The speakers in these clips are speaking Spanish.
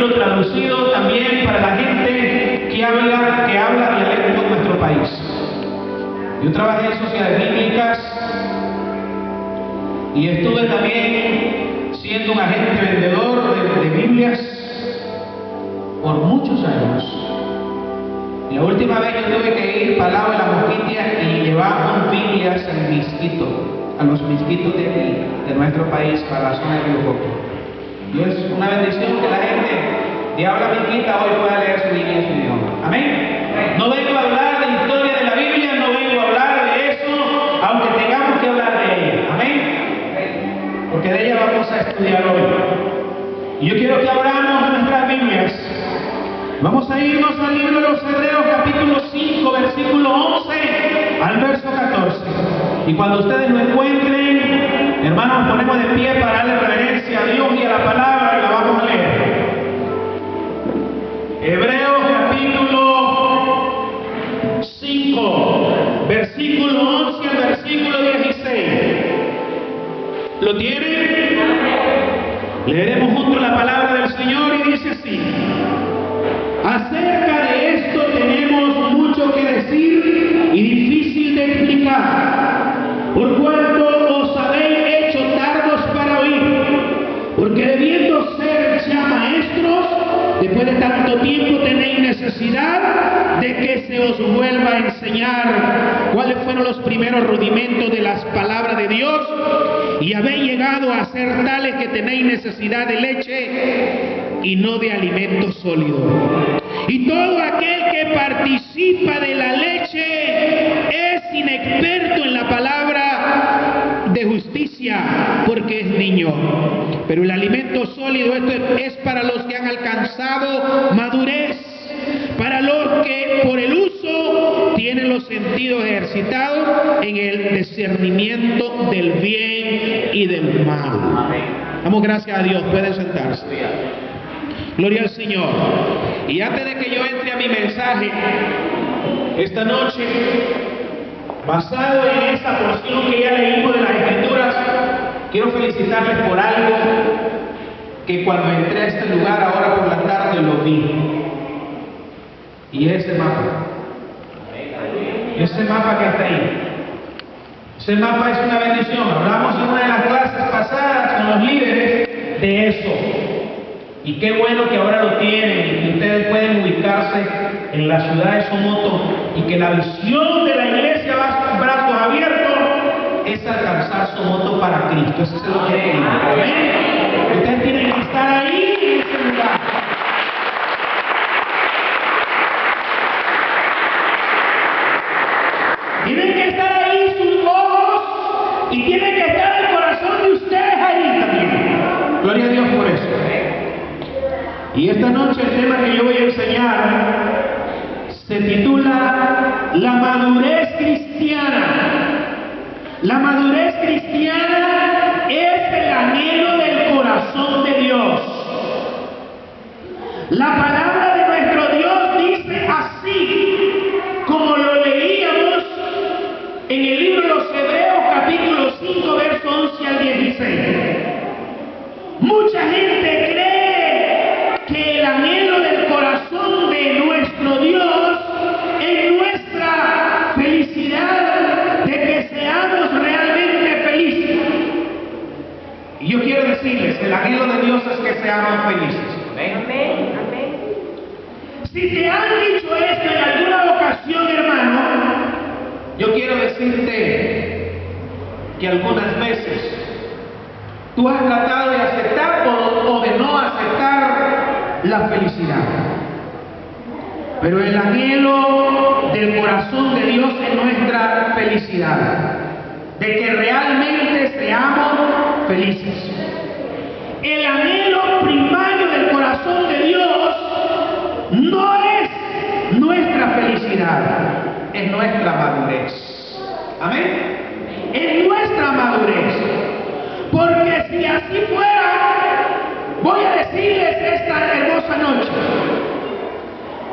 libro traducido también para la gente que habla dialecto en nuestro país. Yo trabajé en sociedades bíblicas y estuve también siendo un agente vendedor de Biblias por muchos años. Y la última vez yo tuve que ir para el lado de la Mosquitia y llevamos Biblias al Misquito, a los misquitos de aquí, de nuestro país, para la zona de Bilococo. Y es una bendición que la gente de habla misquita hoy pueda leer su Biblia en su idioma. Amén. No vengo a hablar de la historia de la Biblia, no vengo a hablar de eso, aunque tengamos que hablar de ella. Amén. Porque de ella vamos a estudiar hoy. Y yo quiero que abramos nuestras Biblias. Vamos a irnos al libro de los Hebreos, capítulo 5, versículo 11 al verso 14. Y cuando ustedes lo encuentren, hermanos, ponemos de pie para darle reverencia a Dios y a la palabra y la vamos a leer. Hebreos, capítulo 5, versículo 11 al versículo 16. ¿Lo tienen? Leeremos juntos la palabra del Señor y dice así. Acerca de esto tenemos mucho que decir y difícil de explicar, por cuanto os habéis hecho tardos para oír, porque debiendo ser ya maestros, después de tanto tiempo tenéis necesidad de que se os vuelva a enseñar cuáles fueron los primeros rudimentos de las palabras de Dios, y habéis llegado a ser tales que tenéis necesidad de leche y no de alimento sólido. Y todo aquel que participa de la leche es inexperto en la palabra de justicia, porque es niño. Pero el alimento sólido, esto es para los que han alcanzado madurez, para los que por el uso tienen los sentidos ejercitados en el discernimiento del bien y del mal. Damos gracias a Dios. Pueden sentarse. Gloria al Señor. Y antes de que yo entre a mi mensaje esta noche, basado en esta porción que ya leímos de las Escrituras, quiero felicitarles por algo que cuando entré a este lugar ahora por la tarde lo vi. Y ese mapa. Ese mapa que está ahí. Ese mapa es una bendición. Hablamos en una de las clases pasadas con los líderes de eso. Y qué bueno que ahora lo tienen y que ustedes pueden ubicarse en la ciudad de Somoto y que la visión de la iglesia va brazos abiertos es alcanzar Somoto para Cristo. Eso es lo que queremos. ¿Amén? Ustedes tienen que estar ahí en ese lugar. Tienen que estar ahí sus ojos y tiene que estar el corazón de ustedes ahí también. Gloria a Dios por eso. Y esta noche el tema que yo voy a enseñar se titula La madurez cristiana. La madurez cristiana es el anhelo del corazón de Dios. La palabra de nuestro Dios dice así, como lo leíamos en el libro de los Hebreos, capítulo 5, verso 11 al 16. Mucha gente cree que el anhelo del corazón de nuestro Dios es nuestra felicidad, de que seamos realmente felices. Y yo quiero decirles, el anhelo de Dios es que seamos felices. Amén. Amén. Si te han dicho esto en alguna ocasión, hermano, yo quiero decirte que algunas veces tú has tratado de aceptar o de no aceptar la felicidad. Pero el anhelo del corazón de Dios es nuestra felicidad, de que realmente seamos felices. El anhelo primario del corazón de Dios no es nuestra felicidad, es nuestra madurez. Amén. Es nuestra madurez. Porque si así fuera, voy a decirles esta hermosa noche,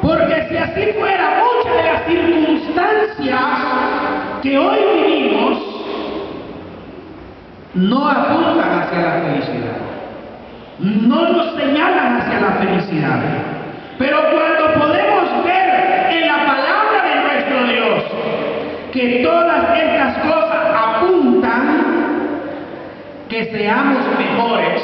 porque si así fuera, muchas de las circunstancias que hoy vivimos no apuntan hacia la felicidad. no nos señalan hacia la felicidad. Pero cuando podemos ver en la palabra de nuestro Dios que todas estas cosas apuntan que seamos mejores,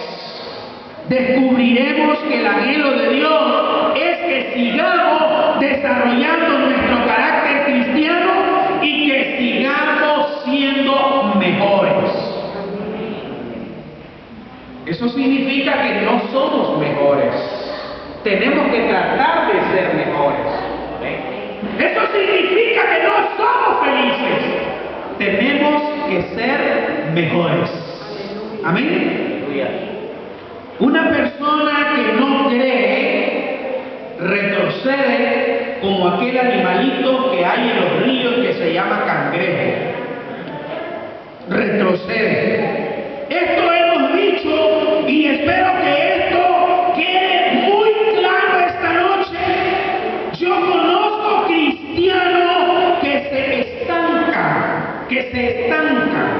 descubriremos que el anhelo de Dios es que sigamos desarrollando nuestro carácter cristiano y que sigamos siendo mejores. Eso significa que no somos mejores. Tenemos que tratar de ser mejores. Eso significa que no somos felices. Tenemos que ser mejores. Amén. Una persona que no cree retrocede como aquel animalito que hay en los ríos que se llama cangrejo. Retrocede. Esto hemos dicho y espero que esto quede muy claro esta noche. Yo conozco cristianos que se estancan.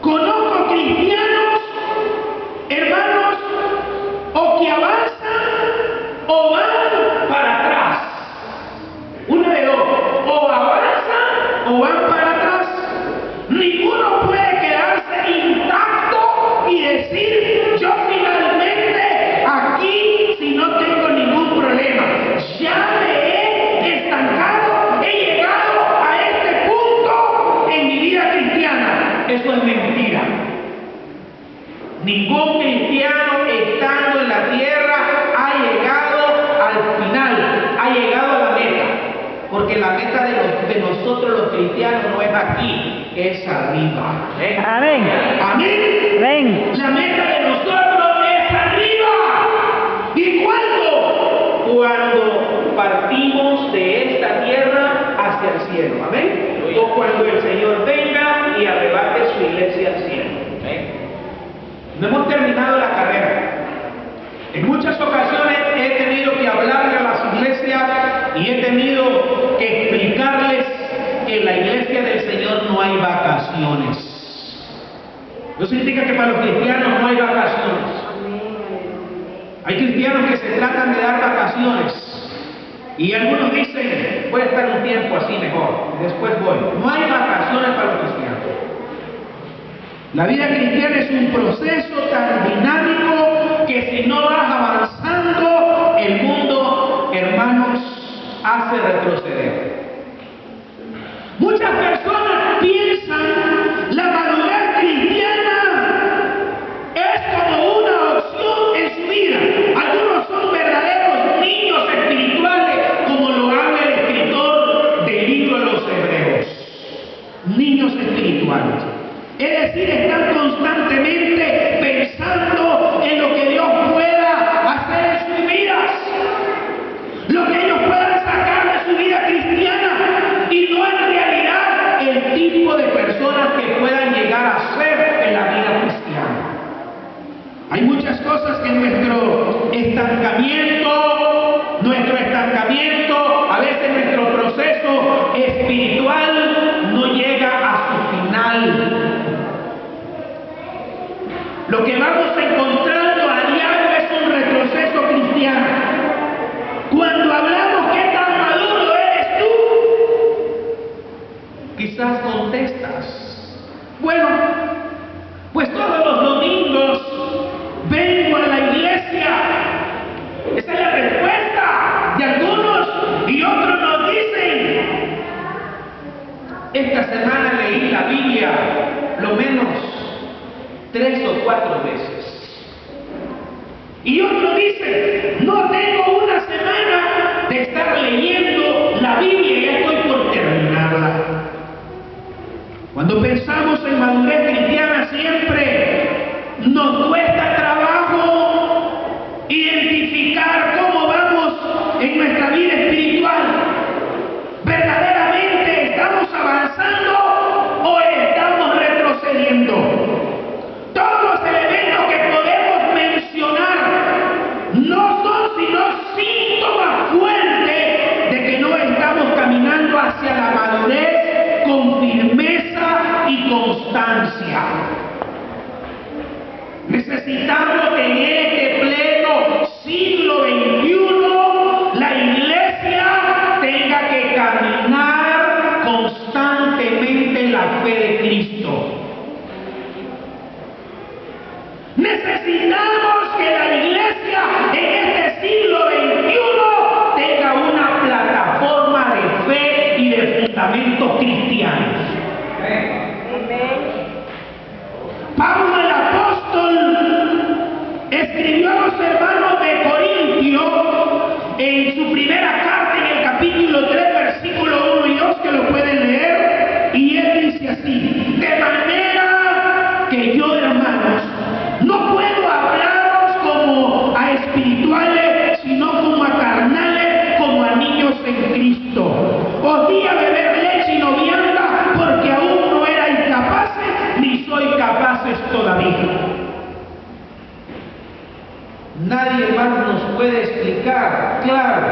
Conozco cristianos, hermanos, o que avanzan o van para atrás. Una de dos, o avanzan o van para atrás. Ninguno puede quedarse intacto y decir, yo finalmente aquí, si no tengo ningún problema, ya me he estancado, he llegado a este punto en mi vida cristiana. Eso es mentira. Ningún cristiano estando en la tierra ha llegado al final, ha llegado a la meta. Porque la meta de nosotros los cristianos no es aquí, es arriba. Amén. Amén. Amén. La meta de nosotros es arriba. ¿Y cuándo? Cuando partimos de esta tierra hacia el cielo. Amén. O cuando el Señor venga y arrebate su iglesia al cielo. No hemos terminado la carrera. En muchas ocasiones he tenido que hablarle a las iglesias y he tenido que explicarles que en la iglesia del Señor no hay vacaciones. No significa que para los cristianos no hay vacaciones. Hay cristianos que se tratan de dar vacaciones y algunos dicen, voy a estar un tiempo así mejor, después voy. No hay vacaciones para los cristianos. La vida cristiana es un proceso tan dinámico que si no vas avanzando, el mundo, hermanos, hace retroceder. Muchas personas piensan la madurez cristiana es como una opción en su vida. Algunos son verdaderos niños espirituales, como lo habla el escritor del libro de los Hebreos. Niños espirituales. Es decir, están constantemente pensando en lo que Dios pueda hacer en sus vidas, lo que ellos puedan sacar de su vida cristiana y no en realidad el tipo de personas que puedan llegar a ser en la vida cristiana. Hay muchas cosas que nuestro estancamiento, a veces nuestro proceso espiritual no llega a su final. Lo que vamos encontrando a diario es un retroceso cristiano. Cuando hablamos qué tan maduro eres tú, quizás contestas, bueno, pues todos los domingos vengo a la iglesia. Esa es la respuesta de algunos y otros nos dicen, esta semana leí la Biblia lo menos 3 o 4 veces. Y otro dice, no tengo una semana de estar leyendo la Biblia y ya estoy por terminarla. Cuando pensamos en madurez cristiana siempre nos cuesta trabajo identificar cómo vamos en nuestra vida espiritual. ¿Verdaderamente estamos avanzando o estamos retrocediendo? Todos los elementos que podemos mencionar no son sino síntomas fuertes de que no estamos caminando hacia la madurez con firmeza y constancia. Necesitamos en este pleno siglo XXI la iglesia tenga que caminar constantemente en la fe de Cristo. Necesitamos que la iglesia en este siglo XXI tenga una plataforma de fe y de fundamentos cristianos. Pablo el apóstol escribió a los hermanos de Corintio en su primera carta, en el capítulo 3, versículo 1 y 2, que lo pueden leer, y él dice así: de manera que yo, hermanos, no puedo hablaros como a espirituales, sino como a carnales, como a niños en Cristo. Os di a beber leche y no vianda, porque aún no erais capaces, ni soy capaces todavía. Nadie más nos puede explicar, claro,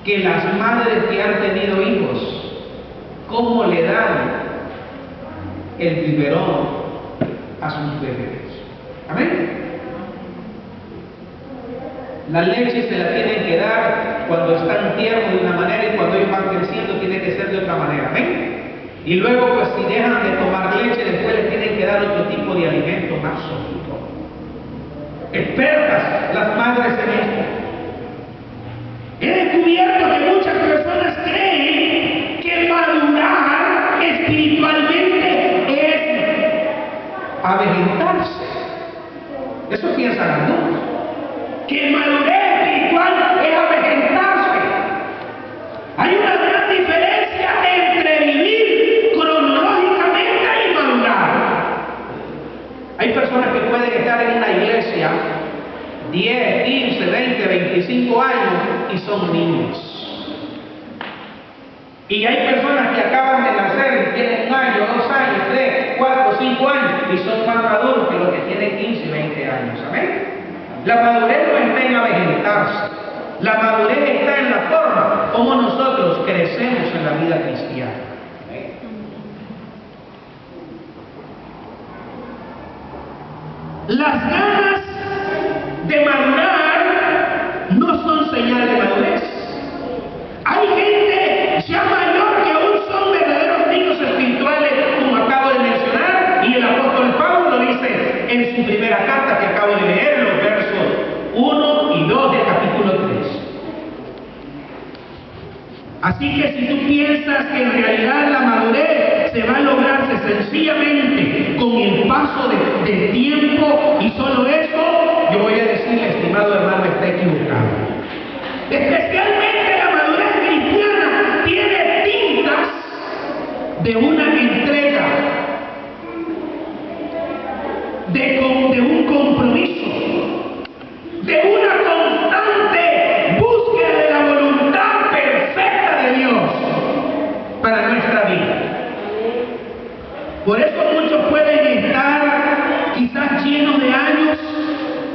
que las madres que han tenido hijos, cómo le dan el biberón a sus bebés. Amén. La leche se la tienen que dar cuando están tiernos de una manera y cuando ellos van creciendo tiene que ser de otra manera. Amén. Y luego, pues si dejan de tomar leche, después les tienen que dar otro tipo de alimento más sólido. Expertas las madres en esto. He descubierto que muchas personas creen que madurar espiritualmente es avejentarse. Eso piensan algunos. Que madurez espiritual es avejentarse. Hay una gran diferencia entre vivir cronológicamente y madurar. Hay personas que pueden estar en una iglesia 10, 15, 20, 25 años y son niños. Y hay personas que acaban de nacer y tienen 1 año, 2 años, 3, 4, 5 años y son más maduros que los que tienen 15, 20 años. Amén. La madurez no está en avejentarse. La madurez está en la forma como nosotros crecemos en la vida cristiana. Las ganas de madurar no son señal de madurez. Hay gente ya mayor que aún son verdaderos niños espirituales, como acabo de mencionar, y el apóstol Pablo lo dice en su primera carta que acabo de leer, los versos 1 y 2 del capítulo 3. Así que si tú piensas que en realidad la madurez se va a lograrse sencillamente con el paso de tiempo y solo eso, yo voy a decirle, estimado hermano, está equivocado. Especialmente la madurez cristiana tiene tintas de una entrega, de un compromiso, de una constante búsqueda de la voluntad perfecta de Dios para nuestra vida. Por eso muchos pueden estar quizás llenos de años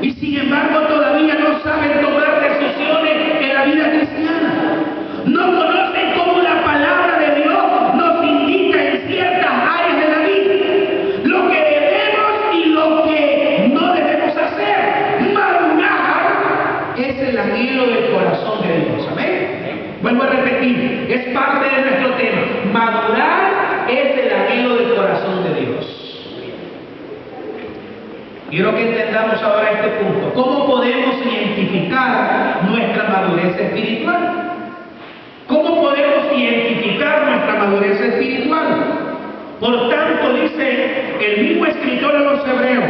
y sin embargo todavía no saben tomar decisiones en la vida cristiana. No conocen cómo la palabra de Dios nos indica en ciertas áreas de la vida lo que debemos y lo que no debemos hacer. Madurar es el anhelo del corazón de Dios. Amén. Vuelvo a repetir, es parte de nuestro tema. Madurar es el anhelo del corazón de Dios. Quiero que entendamos ahora este punto. ¿Cómo podemos identificar nuestra madurez espiritual? ¿Cómo podemos identificar nuestra madurez espiritual? Por tanto, dice el mismo escritor a los Hebreos,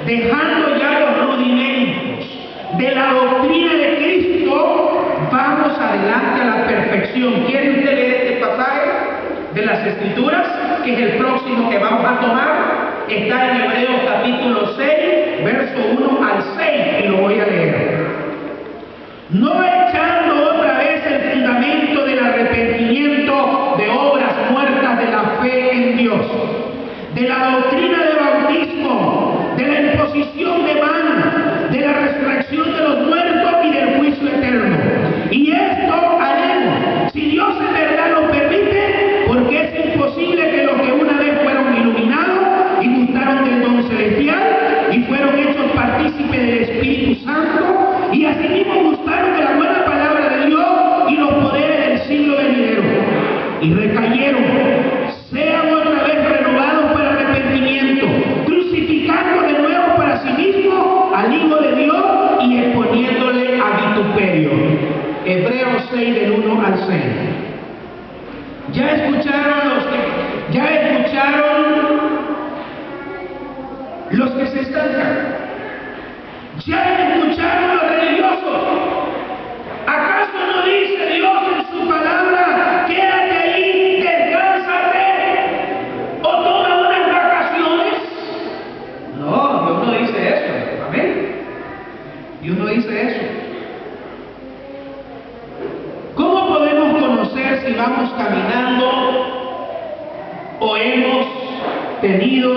dejando ya los rudimentos de la doctrina de Cristo, vamos adelante a la perfección. ¿Quiere usted leer este pasaje de las Escrituras, que es el próximo que vamos a tomar? Está en Hebreos capítulo 6, verso 1 al 6, y lo voy a leer. No echando otra vez el fundamento del arrepentimiento de obras muertas de la fe en Dios, de la doctrina del bautismo, de la imposición de manos, de la resurrección de los muertos y del juicio eterno. Y esto haremos, si Dios en verdad lo permite, porque es imposible que los que una vez fueron iluminados y gustaron del don celestial cena. Ya escucharon los que se estancan. Ya escucharon los religiosos. ¿Acaso no dice Dios en su palabra, quédate ahí, descánsate o toma unas vacaciones? No, Dios no dice eso. Amén. Dios no dice eso. ¿Cómo podemos conocer si vamos caminando o hemos detenido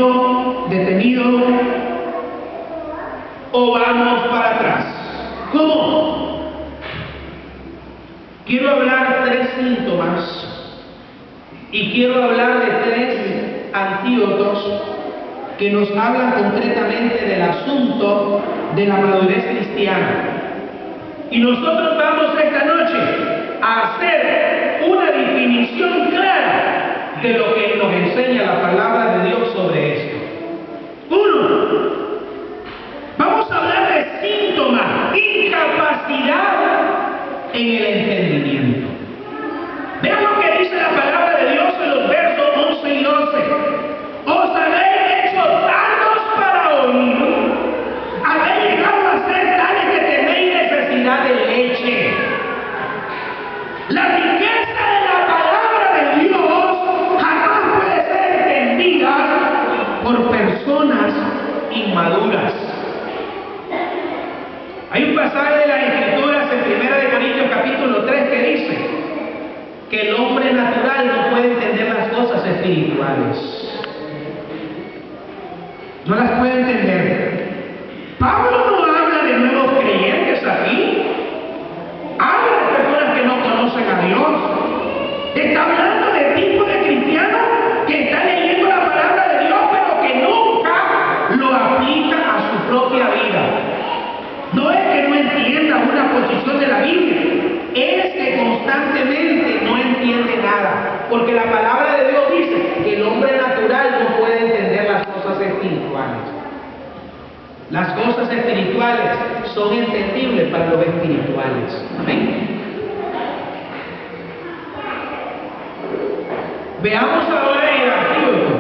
o vamos para atrás? ¿Cómo? Quiero hablar 3 síntomas y quiero hablar de 3 antídotos que nos hablan concretamente del asunto de la madurez cristiana. Y nosotros vamos esta noche a hacer una definición clara de lo que nos enseña la palabra de Dios sobre esto. 1. Vamos a hablar de síntomas, incapacidad en el entendimiento. Vean lo que dice la palabra de Dios en los versos 11 y 12. Os habéis hecho tardos para oír, habéis llegado a ser tales que tenéis necesidad de leche. La riqueza de la palabra de Dios jamás puede ser entendida por personas inmaduras. Hay un pasaje de las Escrituras en 1 Corintios capítulo 3 que dice que el hombre natural no puede entender las cosas espirituales. No las puede entender. Pablo no habla de nuevos creyentes aquí. Habla de personas que no conocen a Dios. Está hablando de tipo de cristianos que están leyendo la palabra de Dios, pero que nunca lo aplica a su propia vida. No es que no entienda una posición de la Biblia, es que constantemente no entiende nada. Porque la palabra de Dios dice que el hombre natural no puede entender las cosas espirituales. Las cosas espirituales son entendibles para los espirituales. Amén. Veamos ahora el antídoto.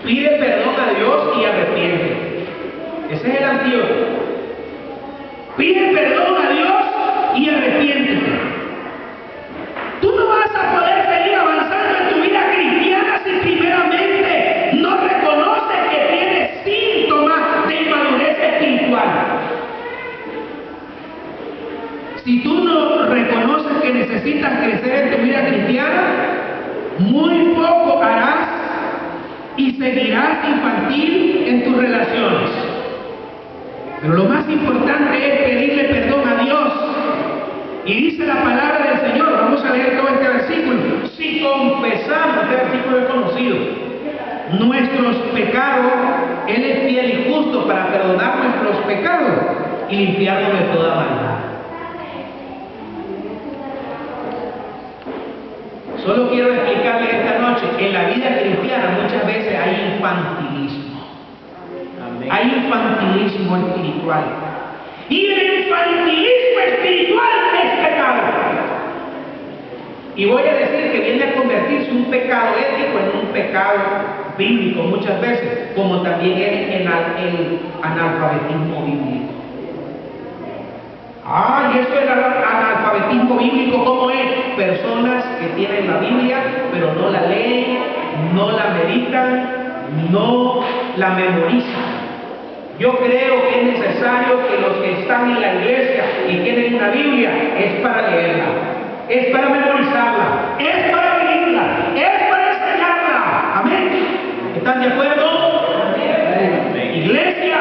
Pide perdón a Dios y arrepiente. Ese es el antídoto. Pide perdón a Dios y arrepiéntete. Tú no vas a poder seguir avanzando en tu vida cristiana si primeramente no reconoces que tienes síntomas de inmadurez espiritual. Si tú no reconoces que necesitas crecer en tu vida cristiana, muy poco harás y seguirás infantil en tus relaciones. Pero lo más importante es pedirle perdón a Dios. Y dice la palabra del Señor, vamos a leer todo este versículo. Si confesamos, este versículo es conocido, nuestros pecados, Él es fiel y justo para perdonar nuestros pecados y limpiarnos de toda maldad. Solo quiero explicarles esta noche, en la vida cristiana muchas veces hay infantilismo. Hay infantilismo espiritual. Y el infantilismo espiritual es pecado. Y voy a decir que viene a convertirse un pecado ético en un pecado bíblico muchas veces, como también es el analfabetismo bíblico. Y eso es el analfabetismo bíblico, ¿cómo es? Personas que tienen la Biblia, pero no la leen, no la meditan, no la memorizan. Yo creo que es necesario que los que están en la iglesia y tienen una Biblia es para leerla, es para memorizarla, es para vivirla, es para enseñarla. Amén. ¿Están de acuerdo? Amén. Iglesia,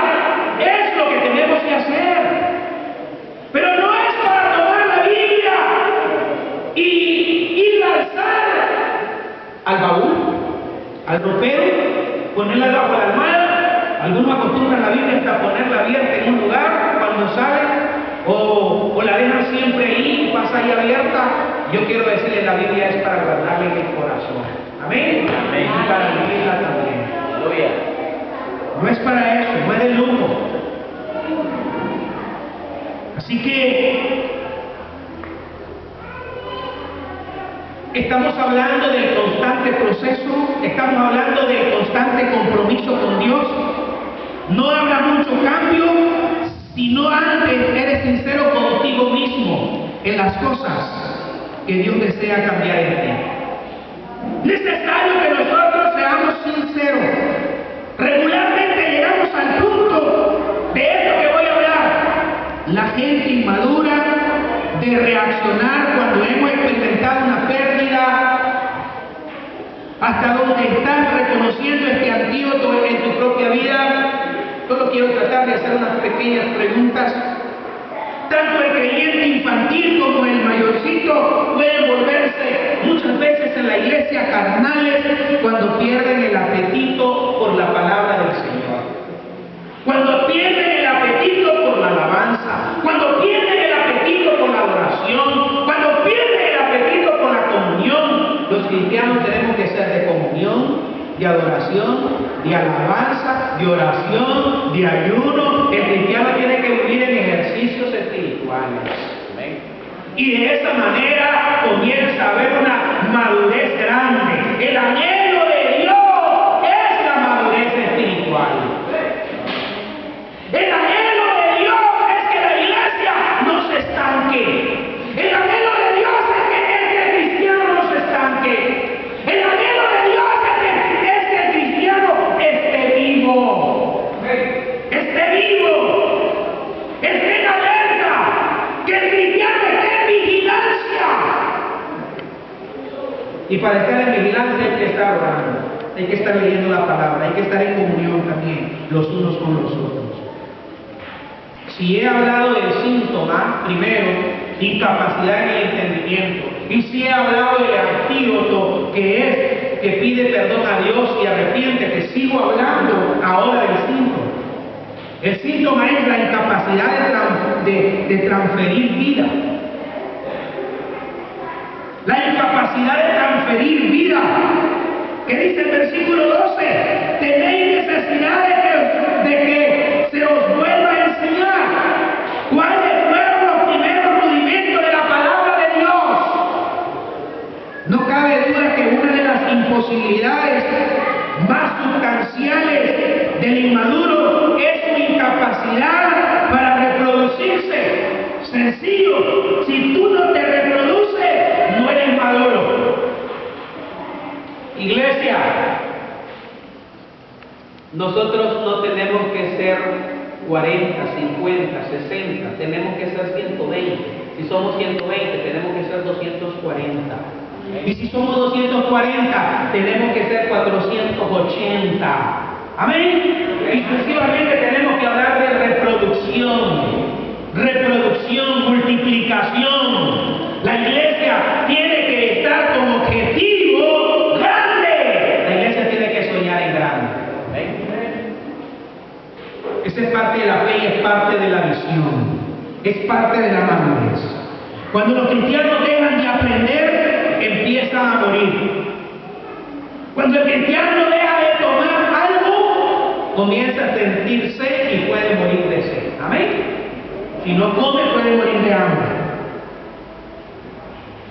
es lo que tenemos que hacer. Pero no es para tomar la Biblia y ir a alzar al baúl, al ropero, ponerla bajo la almohada. Algunos acostumbran la Biblia hasta ponerla abierta en un lugar cuando salen, o la dejan siempre ahí, pasa ahí abierta. Yo quiero decirles, la Biblia es para guardarla en el corazón. Amén. Amén. Y para vivirla también. Aleluya. No es para eso, no es de lujo. Así que Estamos hablando del constante proceso, estamos hablando del constante compromiso con Dios. No habrá mucho cambio si no antes eres sincero contigo mismo en las cosas que Dios desea cambiar en ti. Necesario que nosotros seamos sinceros. Regularmente llegamos al punto de esto que voy a hablar. La gente inmadura de reaccionar cuando hemos experimentado una pérdida. ¿Hasta dónde estás reconociendo este antídoto en tu propia vida? Solo quiero tratar de hacer unas pequeñas preguntas. Tanto el creyente infantil como el mayorcito pueden volverse muchas veces en la iglesia carnales cuando pierden el apetito por la palabra del Señor. Cuando pierden el apetito por la alabanza, cuando pierden el apetito por la adoración, cuando pierden el apetito por la comunión. Los cristianos tenemos que ser de comunión, de adoración, de alabanza, de oración, de ayuno. El cristiano tiene que vivir en ejercicios espirituales. Y de esa manera comienza a haber una madurez grande. El anhelo de Dios es la madurez espiritual. El anhelo de Dios es que la iglesia no se estanque. El anhelo de Dios es que el cristiano no se estanque. El anhelo de Dios es que el cristiano esté vivo. Esté vivo. Esté en alerta. Que el cristiano esté en vigilancia. Y para estar en vigilancia hay que estar orando. Hay que estar leyendo la palabra. Hay que estar en comunión también los unos con los otros. Si he hablado del síntoma, primero, incapacidad en el entendimiento. Y si he hablado del antídoto, que es que pide perdón a Dios y arrepiéntete, sigo hablando ahora del síntoma. El síntoma es la incapacidad de transferir vida. La incapacidad de transferir vida. ¿Qué dice el versículo 12? Tenéis necesidad de que se os vuelva a enseñar cuáles fueron los primeros rudimentos de la palabra de Dios. No cabe duda que una de las imposibilidades más sustanciales del inmaduro es su incapacidad para reproducirse. Sencillo, si tú no te reproduces, no eres maduro. Iglesia, nosotros no tenemos que ser 40, 50, 60, tenemos que ser 120. Si somos 120, tenemos que ser 240. Y si somos 240, tenemos que ser 480. Amén. Y sucesivamente tenemos que hablar de reproducción, multiplicación. La iglesia tiene que estar con objetivo grande. La iglesia tiene que soñar en grande. Esa es parte de la fe y es parte de la visión. Es parte de la madurez. Cuando los cristianos dejan de aprender, empiezan a morir. Cuando el cristiano deja de tomar algo, comienza a sentir sed y puede morir de sed. Amén. Si no come, puede morir de hambre.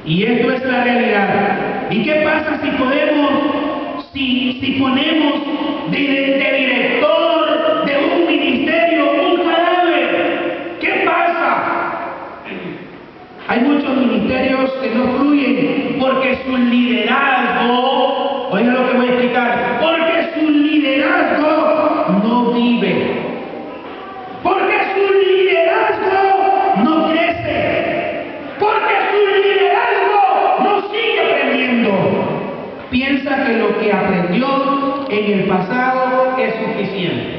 Y esto es la realidad. ¿Y qué pasa si ponemos de director de un ministerio un cadáver? ¿Qué pasa? Hay muchos ministerios que no fluyen porque su liderazgo, oigan lo que voy a explicar, porque su liderazgo no vive, porque su liderazgo no crece, porque su liderazgo no sigue aprendiendo. Piensa que lo que aprendió en el pasado es suficiente.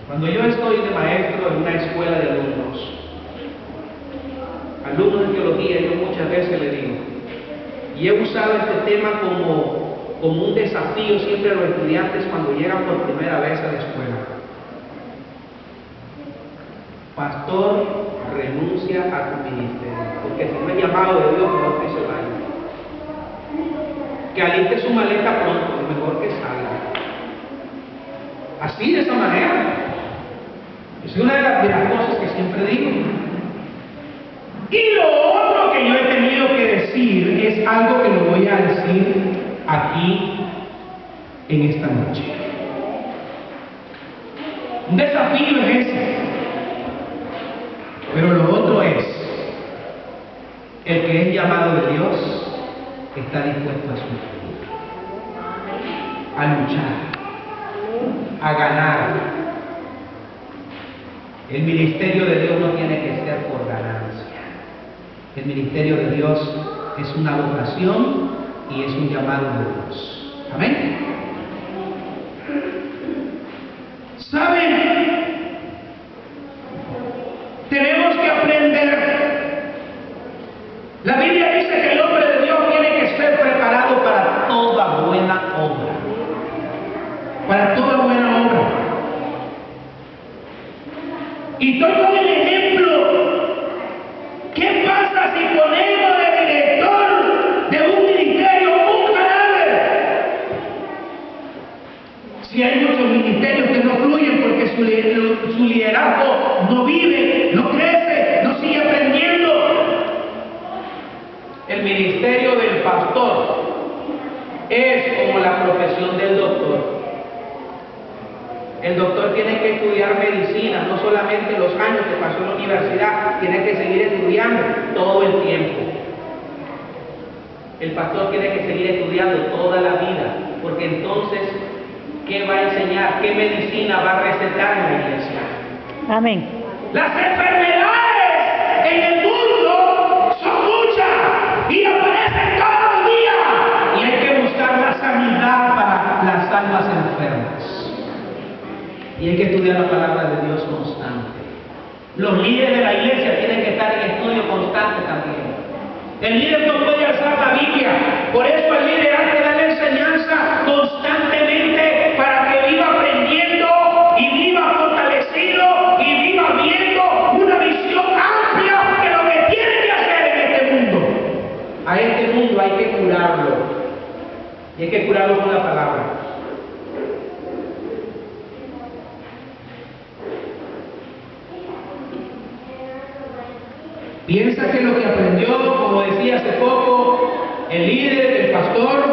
Cuando yo estoy de maestro en una escuela de alumnos de teología, yo muchas veces le digo, y he usado este tema como un desafío siempre a los estudiantes cuando llegan por primera vez a la escuela. Pastor, renuncia a tu ministerio, porque si no es llamado de Dios, mejor que se vaya. Que aliste su maleta pronto, mejor que salga. Así, de esa manera. Es una de las cosas que siempre digo. Y lo otro que yo he tenido tengo que decir es algo que lo voy a decir aquí en esta noche. Un desafío es ese, pero lo otro es, el que es llamado de Dios está dispuesto a sufrir, a luchar, a ganar. El ministerio de Dios no tiene que ser por ganancia. El ministerio de Dios es una vocación y es un llamado de Dios. Amén. ¿Saben? Tenemos que aprender. La Biblia dice que el hombre de Dios tiene que ser preparado para toda buena obra. Para toda buena obra. Y estoy con el ejemplo. ¿Qué pasa si ponemos de director de un ministerio un cadáver? Si hay muchos ministerios que no fluyen porque su liderazgo no vive, no crece, no sigue aprendiendo. El ministerio del pastor es como la profesión del doctor. El doctor tiene que estudiar medicina, no solamente los años que pasó en la universidad, tiene que seguir estudiando todo el tiempo. El pastor tiene que seguir estudiando toda la vida, porque entonces, ¿qué va a enseñar? ¿Qué medicina va a recetar en la iglesia? Amén. Las enfermedades en el mundo son muchas y aparecen todos los días, y hay que buscar la sanidad para las almas enfermas. Y hay que estudiar la palabra de Dios constante. Los líderes de la iglesia tienen que estar en estudio constante también. El líder no puede alzar la Biblia. Por eso el líder hay que darle enseñanza constantemente para que viva aprendiendo y viva fortalecido y viva viendo una visión amplia de lo que tiene que hacer en este mundo. A este mundo hay que curarlo. Y hay que curarlo con la palabra. Piensa que lo que aprendió, como decía hace poco, el líder, el pastor,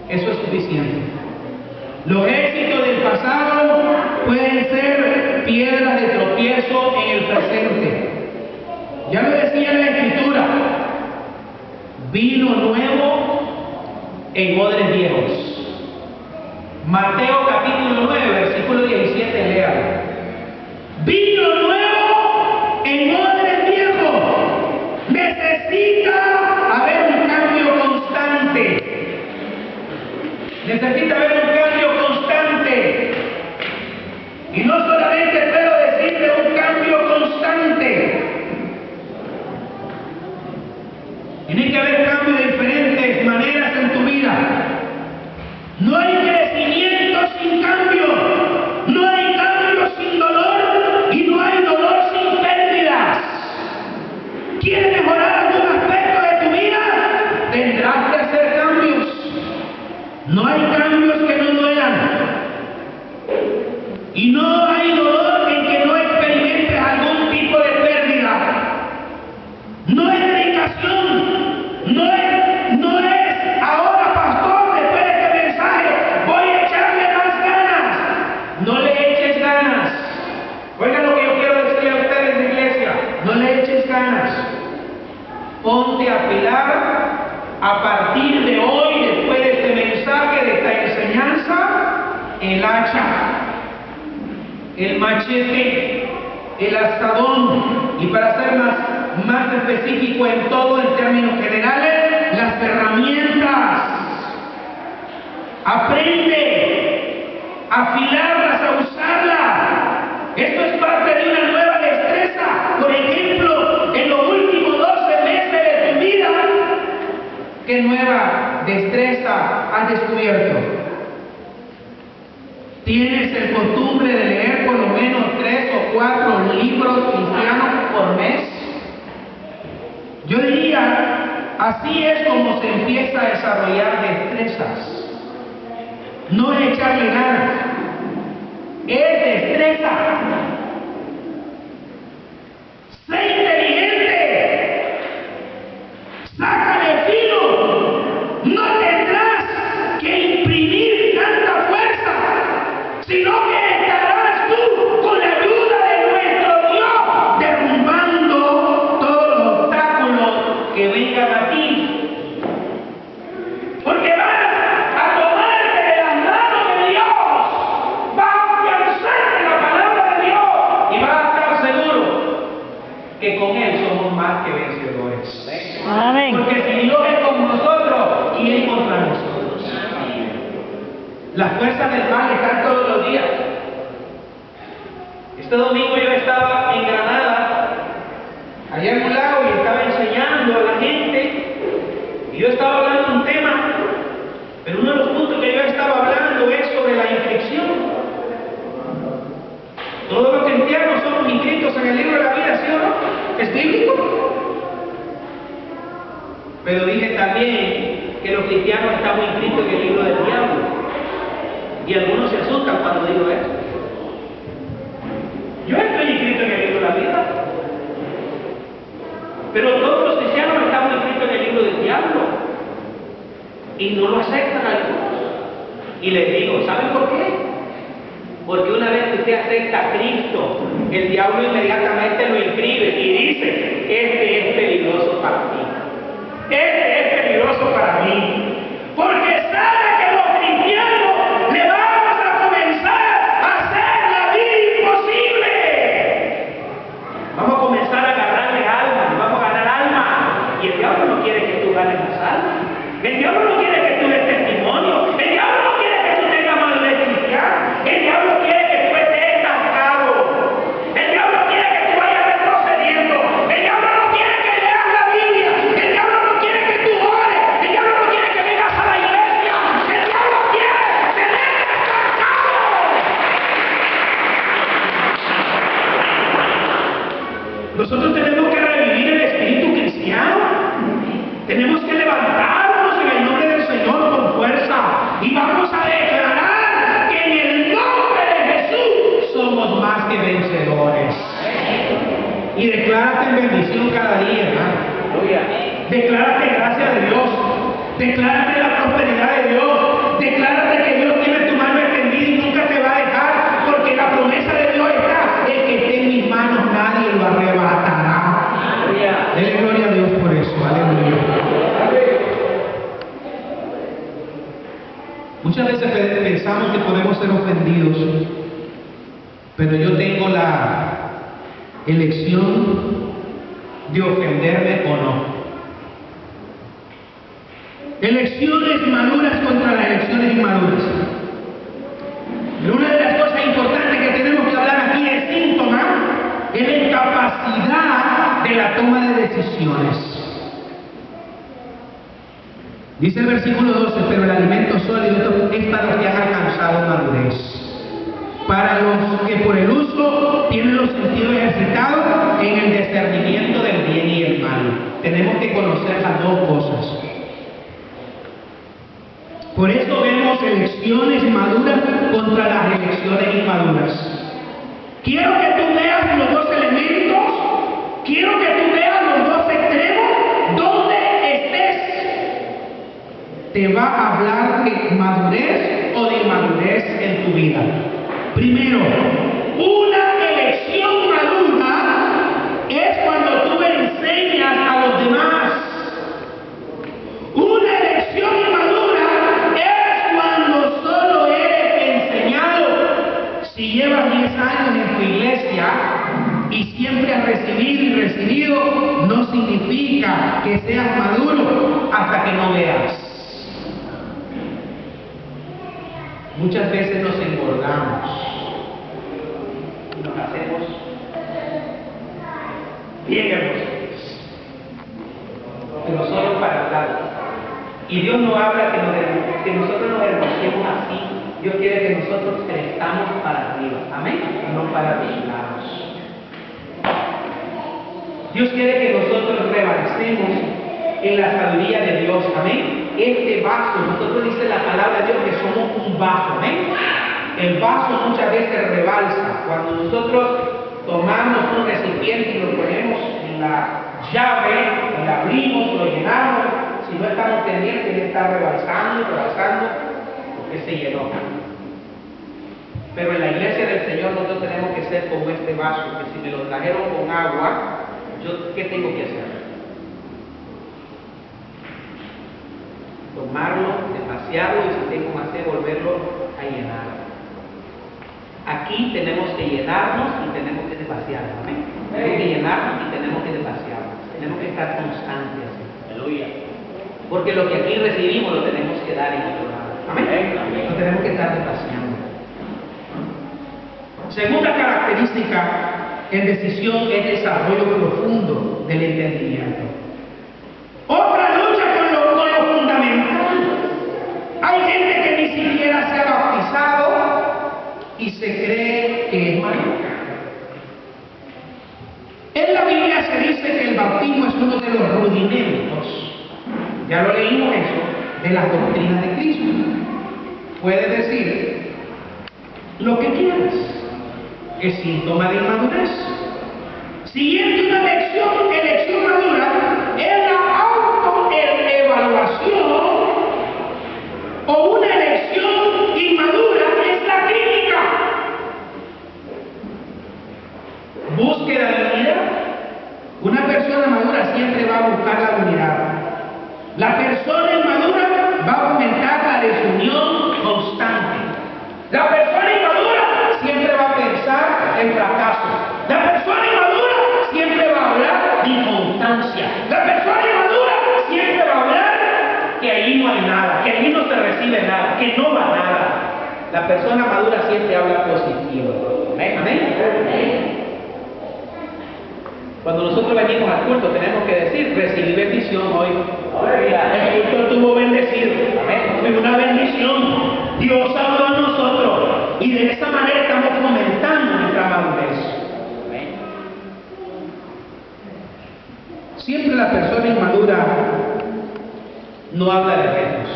eso es suficiente. Los éxitos del pasado pueden ser piedras de tropiezo en el presente. Ya lo decía la Escritura, vino nuevo en odres viejos. Mateo capítulo 9, versículo 17, léalo. Vino nuevo en odres viejos. Necesita haber un cambio constante. Necesita haber un cambio constante. Y no solamente puedo decirle un cambio constante. Tiene que haber cambios de diferentes maneras en tu vida. No hay crecimiento sin cambio. No hay cambio sin dolor y no hay dolor sin pérdidas. ¿Quieres mejorar algún aspecto de tu vida? Tendrás que hacer cambios. No hay cambios que no duelan. Y no hay dolor en que no experimentes algún tipo de pérdida. No es dedicación. No es ahora, pastor, después de este mensaje, voy a echarle más ganas. No le eches ganas. Oigan lo que yo quiero decirle a ustedes en la iglesia. No le eches ganas. Ponte a afilar a partir de hoy, después de este mensaje, de esta enseñanza, el hacha, el machete, el asadón, y para ser más específico en todo, en términos generales, las herramientas. Aprende a afilarlas, a usarlas. Esto es parte de una nueva destreza. Por ejemplo, en los últimos 12 meses de tu vida, ¿qué nueva destreza has descubierto? ¿Tienes el costumbre de leer por lo menos 3 o 4 libros cristianos por mes? Yo diría, así es como se empieza a desarrollar destrezas. No es echarle ganas, es destreza. Sé inteligente. que con Él somos más que vencedores. Amén. Porque si Dios es con nosotros, ¿quién contra nosotros? Las fuerzas del mal están todos los días. Este domingo yo estaba en Granada, allá en un lago, y estaba enseñando a la gente, y yo estaba hablando de un tema, pero uno de los puntos que yo estaba hablando es sobre la inscripción. Todos los cristianos somos inscritos en el libro de la vida, ¿sí o no? ¿Es bíblico? Pero dije también que los cristianos estamos inscritos en el libro del diablo. Y algunos se asustan cuando digo eso. Yo estoy inscrito en el libro de la vida. Pero todos los cristianos estamos inscritos en el libro del diablo. Y no lo aceptan algunos. Y les digo, ¿saben por qué? Porque una vez que usted acepta a Cristo, el diablo inmediatamente lo inscribe y dice, este es peligroso para ti. Este es peligroso para mí. Porque sabe que los cristianos le vamos a comenzar a hacer la vida imposible. Vamos a comenzar a agarrarle alma, vamos a ganar alma. Y el diablo no quiere que tú ganes las almas. El diablo no quiere que tú des testimonio. El diablo no quiere que tú tengas madurez cristiana. El diablo quiere que tú estés estancado. El diablo quiere que tú vayas retrocediendo. El diablo no quiere que leas la Biblia. El diablo no quiere que tú ores. El diablo no quiere que vengas a la iglesia. El diablo quiere tenerte estancado. Nosotros tenemos que revivir el espíritu cristiano. Tenemos que levantarnos en el nombre del Señor con fuerza y vamos a declarar que en el nombre de Jesús somos más que vencedores. Y declárate en bendición cada día, hermano. Declárate gracia de Dios. Declárate la prosperidad de Dios. Declárate que Dios tiene tu mano extendida y nunca te va a dejar, porque la promesa de Dios está: el que esté en mis manos nadie lo arrebatará. Dele gloria a Dios por eso. Aleluya. Muchas veces pensamos que podemos ser ofendidos, pero yo tengo la elección de ofenderme o no. Elecciones maduras contra las elecciones inmaduras. Pero una de las cosas importantes que tenemos que hablar aquí es síntoma, es la incapacidad de la toma de decisiones. Dice el versículo 12, pero el alimento sólido es para los que han alcanzado madurez, para los que por el uso tienen los sentidos ejercitados en el discernimiento del bien y el mal. Tenemos que conocer las dos cosas. Por eso vemos elecciones maduras contra las elecciones inmaduras. Quiero que tú veas los dos elementos, quiero que tú veas los dos extremos, donde estés. Te va a hablar de madurez o de inmadurez en tu vida. Primero, una elección madura es cuando tú enseñas a los demás. Una elección inmadura es cuando solo eres enseñado. Si llevas 10 años en tu iglesia y siempre has recibido y recibido, no significa que seas maduro hasta que no veas. Muchas veces nos engordamos y nos hacemos bien hermosos, pero solo para hablar. Y Dios no habla que nosotros nos hermosemos así. Dios quiere que nosotros crezcamos para arriba, amén, no para los lados. Dios quiere que nosotros rebalsemos en la sabiduría de Dios, amén. Este vaso, nosotros dice la palabra de Dios que somos un vaso, amén. El vaso muchas veces rebalsa. Cuando nosotros tomamos un recipiente y lo ponemos en la llave, lo abrimos, lo llenamos, si no estamos pendientes, él está rebalsando, porque se llenó. Pero en la iglesia del Señor nosotros tenemos que ser como este vaso, que si me lo trajeron con agua, ¿yo qué tengo que hacer? Tomarlo, desvaciarlo y si tengo más sed, volverlo a llenar. Aquí tenemos que llenarnos y tenemos que desvaciarnos, ¿amén? Tenemos que llenarnos y tenemos que vaciarnos. Tenemos que estar constantes. Aleluya. Porque lo que aquí recibimos lo tenemos que dar en otro lado. Amén. Lo tenemos que estar vaciando. Segunda característica en decisión es desarrollo profundo del entendimiento. Otra lucha con lo fundamental. Hay gente que ni siquiera se ha bautizado y se cree que es mayor. En la Biblia se dice que el bautismo es uno de los rudimentos, ya lo leímos eso, de las doctrinas de Cristo. Puedes decir lo que quieras, es síntoma de inmadurez. Siguiente una elección madura es la autoevaluación, o una elección inmadura es la crítica. Búsqueda de unidad. Una persona madura siempre va a buscar la unidad. La persona inmadura va a aumentar la desunión constante. La persona inmadura siempre va a pensar en fracaso. La persona inmadura siempre va a hablar de inconstancia. La persona inmadura siempre va a hablar que allí no hay nada, que allí no se recibe nada, que no va nada. La persona madura siempre habla positivo. ¿Amén? ¿Amén? Cuando nosotros venimos al culto tenemos que decir, recibí bendición hoy. El culto estuvo bendecido. Fue una bendición. Dios habló a nosotros. Y de esa manera estamos fomentando nuestra madurez. Siempre la persona inmadura no habla de retos.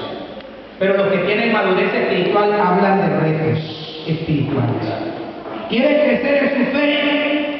Pero los que tienen madurez espiritual hablan de retos espirituales. ¿Quieren crecer en su fe?